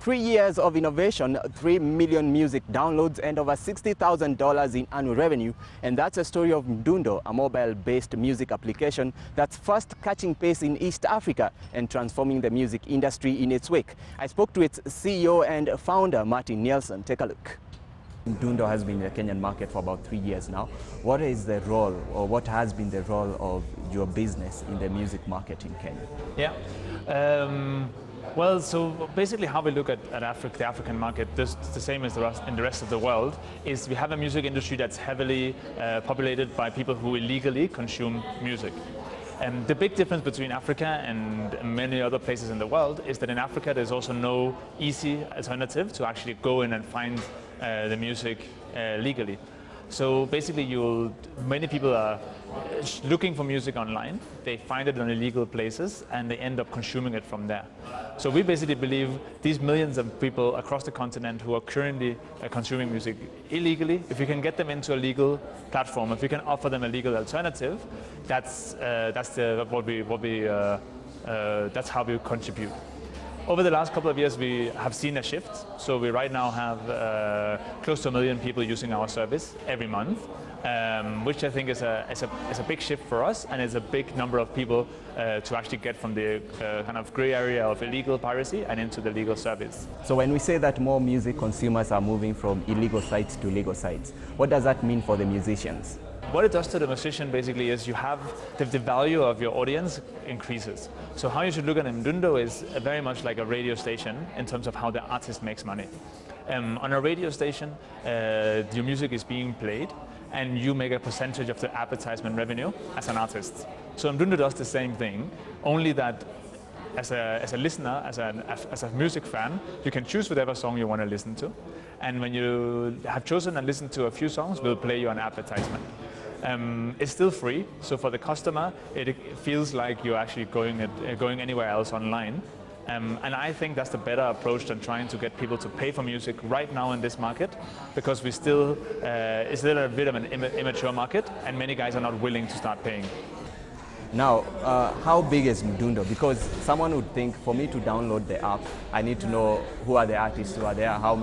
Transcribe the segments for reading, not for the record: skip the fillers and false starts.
3 years of innovation, 3 million music downloads, and over $60,000 in annual revenue. And that's a story of Mdundo, a mobile-based music application that's fast catching pace in East Africa and transforming the music industry in its wake. I spoke to its CEO and founder, Martin Nielsen. Take a look. Mdundo has been in the Kenyan market for about 3 years now. What is the role, or what has been the role of your business in the music market in Kenya? Yeah. Well, so basically how we look at Africa, the African market, just the same as in the rest of the world, is we have a music industry that's heavily populated by people who illegally consume music. And the big difference between Africa and many other places in the world is that in Africa there's also no easy alternative to actually go in and find the music legally. So basically many people are looking for music online, they find it in illegal places and they end up consuming it from there. So we basically believe these millions of people across the continent who are currently consuming music illegally, if we can get them into a legal platform, if we can offer them a legal alternative, that's how we contribute. Over the last couple of years, we have seen a shift. So we right now have close to 1 million people using our service every month, which I think is a big shift for us, and is a big number of people to actually get from the kind of gray area of illegal piracy and into the legal service. So when we say that more music consumers are moving from illegal sites to legal sites, what does that mean for the musicians? What it does to the musician basically is you have the value of your audience increases. So how you should look at Mdundo is very much like a radio station in terms of how the artist makes money. On a radio station, your music is being played and you make a percentage of the advertisement revenue as an artist. So Mdundo does the same thing, only that as a listener, as a music fan, you can choose whatever song you want to listen to. And when you have chosen and listened to a few songs, we'll play you an advertisement. It's still free, so for the customer, it feels like you're actually going anywhere else online. And I think that's the better approach than trying to get people to pay for music right now in this market, because it's still a bit of an immature market, and many guys are not willing to start paying. Now, how big is Mdundo? Because someone would think, for me to download the app, I need to know who are the artists who are there, how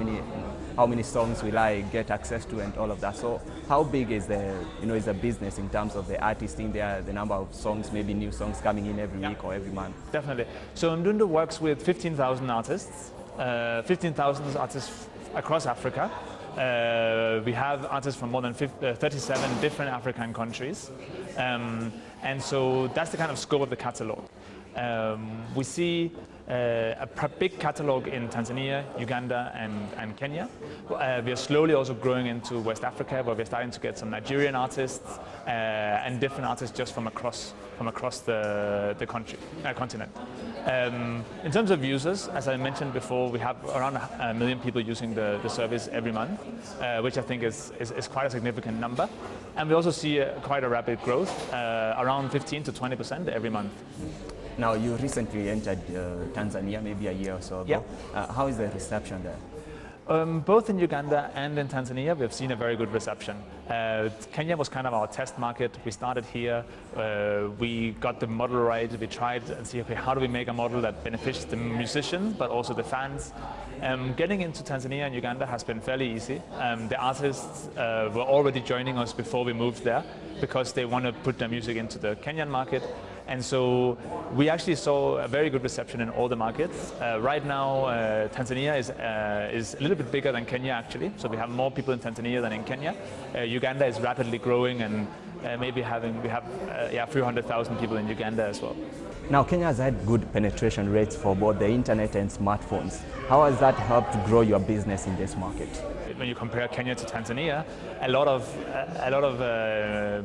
many songs will I get access to, and all of that. So, how big is the business in terms of the artists in there, the number of songs, maybe new songs coming in every week or every month? Definitely. So Mdundo works with 15,000 artists, 15,000 artists across Africa. We have artists from more than 37 different African countries. And so that's the kind of scope of the catalog. We see a big catalog in Tanzania, Uganda, and Kenya. We are slowly also growing into West Africa, where we're starting to get some Nigerian artists and different artists just from across the continent. In terms of users, as I mentioned before, we have around 1 million people using the service every month, which I think is quite a significant number. And we also see quite a rapid growth, around 15 to 20% every month. Now, you recently entered Tanzania, maybe a year or so ago. Yep. How is the reception there? Both in Uganda and in Tanzania, we have seen a very good reception. Kenya was kind of our test market. We started here, we got the model right, we tried and see, okay, how do we make a model that benefits the musicians, but also the fans? Getting into Tanzania and Uganda has been fairly easy. The artists were already joining us before we moved there, because they want to put their music into the Kenyan market. And so we actually saw a very good reception in all the markets. Right now, Tanzania is a little bit bigger than Kenya, actually. So we have more people in Tanzania than in Kenya. Uganda is rapidly growing, and we have a few 100,000 people in Uganda as well. Now, Kenya has had good penetration rates for both the internet and smartphones. How has that helped grow your business in this market? When you compare Kenya to Tanzania, a lot of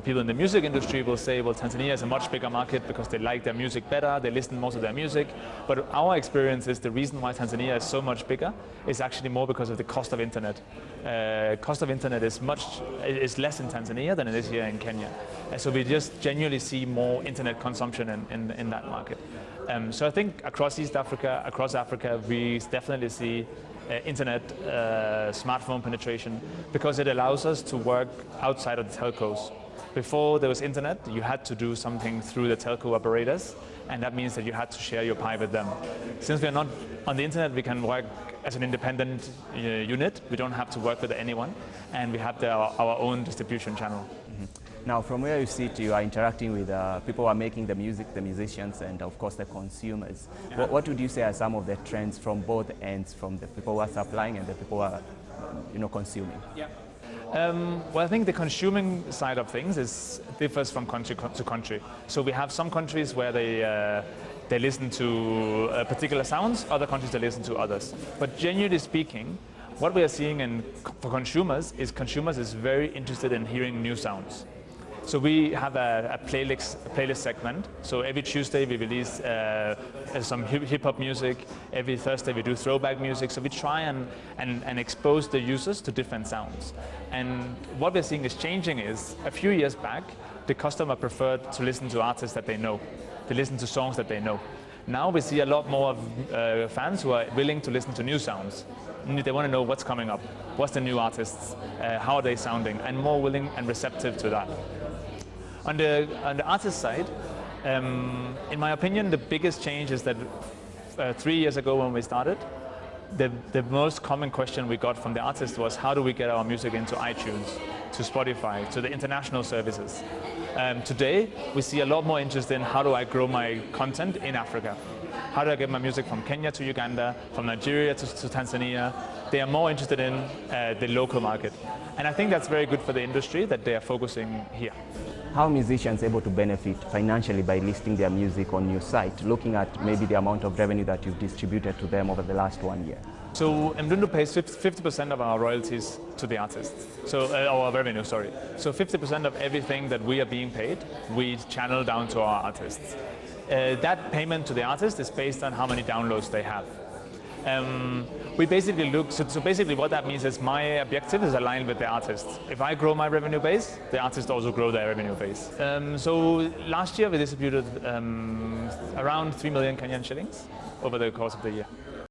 people in the music industry will say, well, Tanzania is a much bigger market because they like their music better, they listen most of their music. But our experience is the reason why Tanzania is so much bigger is actually more because of the cost of internet. Cost of internet is less in Tanzania than it is here in Kenya. So we just genuinely see more internet consumption in that market. So I think across East Africa, across Africa, we definitely see internet, smartphone penetration, because it allows us to work outside of the telcos. Before there was internet, you had to do something through the telco operators, and that means that you had to share your pie with them. Since we're not on the internet, we can work as an independent unit. We don't have to work with anyone, and we have our own distribution channel. Now, from where you sit, you are interacting with people who are making the music, the musicians, and of course the consumers. Yeah. What would you say are some of the trends from both ends, from the people who are supplying and the people who are, consuming? Yeah. Well, I think the consuming side of things differs from country to country. So we have some countries where they listen to particular sounds, other countries they listen to others. But generally speaking, what we are seeing for consumers is very interested in hearing new sounds. So we have a playlist segment. So every Tuesday we release some hip-hop music. Every Thursday we do throwback music. So we try and expose the users to different sounds. And what we're seeing is changing is, a few years back, the customer preferred to listen to artists that they know. They listen to songs that they know. Now we see a lot more fans who are willing to listen to new sounds. They want to know what's coming up, what's the new artists, how are they sounding, and more willing and receptive to that. On the artist side, in my opinion, the biggest change is that 3 years ago when we started, the most common question we got from the artists was, how do we get our music into iTunes, to Spotify, to the international services? Today, we see a lot more interest in how do I grow my content in Africa? How do I get my music from Kenya to Uganda, from Nigeria to Tanzania? They are more interested in the local market. And I think that's very good for the industry that they are focusing here. How are musicians able to benefit financially by listing their music on your site, looking at maybe the amount of revenue that you've distributed to them over the last 1 year? So Mdundo pays 50% of our royalties to the artists, so our revenue, sorry. So 50% of everything that we are being paid, we channel down to our artists. That payment to the artist is based on how many downloads they have. We basically look, so basically what that means is my objective is aligned with the artists. If I grow my revenue base, the artists also grow their revenue base. So last year we distributed around 3 million Kenyan shillings over the course of the year.